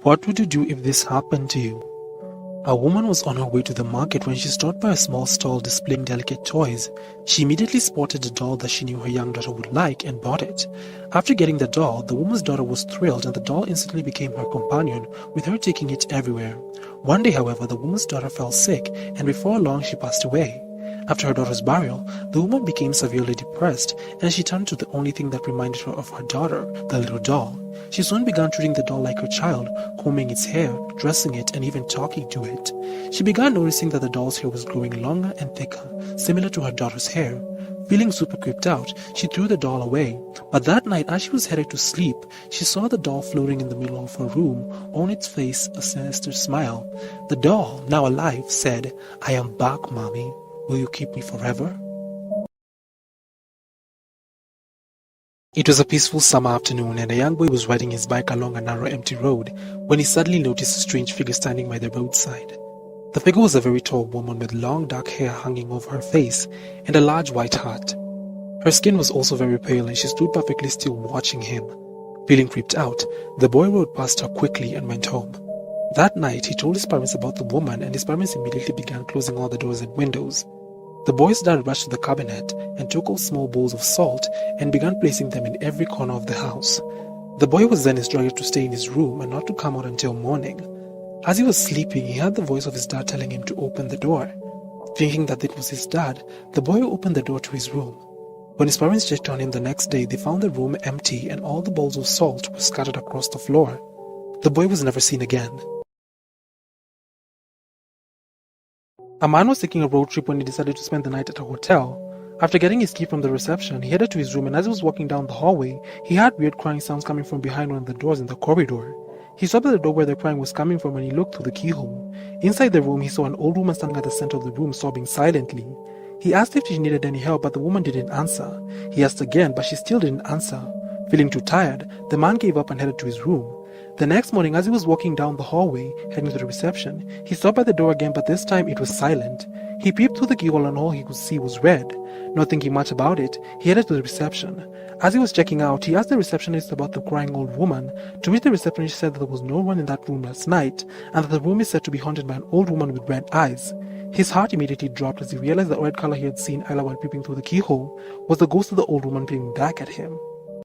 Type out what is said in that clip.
What would you do if this happened to you? A woman was on her way to the market when she stopped by a small stall displaying delicate toys. She immediately spotted a doll that she knew her young daughter would like and bought it. After getting the doll, the woman's daughter was thrilled and the doll instantly became her companion, with her taking it everywhere. One day, however, the woman's daughter fell sick and before long she passed away. After her daughter's burial, the woman became severely depressed and she turned to the only thing that reminded her of her daughter, the little doll. She soon began treating the doll like her child, combing its hair, dressing it, and even talking to it. She began noticing that the doll's hair was growing longer and thicker, similar to her daughter's hair. Feeling super creeped out, she threw the doll away. But that night, as she was headed to sleep, she saw the doll floating in the middle of her room, on its face a sinister smile. The doll, now alive, said, "I am back, Mommy. Will you keep me forever?" It was a peaceful summer afternoon and a young boy was riding his bike along a narrow empty road when he suddenly noticed a strange figure standing by the roadside. The figure was a very tall woman with long dark hair hanging over her face and a large white hat. Her skin was also very pale and she stood perfectly still watching him. Feeling creeped out, the boy rode past her quickly and went home. That night, he told his parents about the woman and his parents immediately began closing all the doors and windows. The boy's dad rushed to the cabinet and took out small bowls of salt and began placing them in every corner of the house. The boy was then instructed to stay in his room and not to come out until morning. As he was sleeping, he heard the voice of his dad telling him to open the door. Thinking that it was his dad, the boy opened the door to his room. When his parents checked on him the next day, they found the room empty and all the bowls of salt were scattered across the floor. The boy was never seen again. A man was taking a road trip when he decided to spend the night at a hotel. After getting his key from the reception, he headed to his room and as he was walking down the hallway, he heard weird crying sounds coming from behind one of the doors in the corridor. He stopped at the door where the crying was coming from and he looked through the keyhole. Inside the room, he saw an old woman standing at the center of the room sobbing silently. He asked if she needed any help, but the woman didn't answer. He asked again, but she still didn't answer. Feeling too tired, the man gave up and headed to his room. The next morning, as he was walking down the hallway, heading to the reception, he stopped by the door again, but this time it was silent. He peeped through the keyhole and all he could see was red. Not thinking much about it, he headed to the reception. As he was checking out, he asked the receptionist about the crying old woman, to which the receptionist said that there was no one in that room last night, and that the room is said to be haunted by an old woman with red eyes. His heart immediately dropped as he realized the red color he had seen earlier while peeping through the keyhole was the ghost of the old woman peering back at him.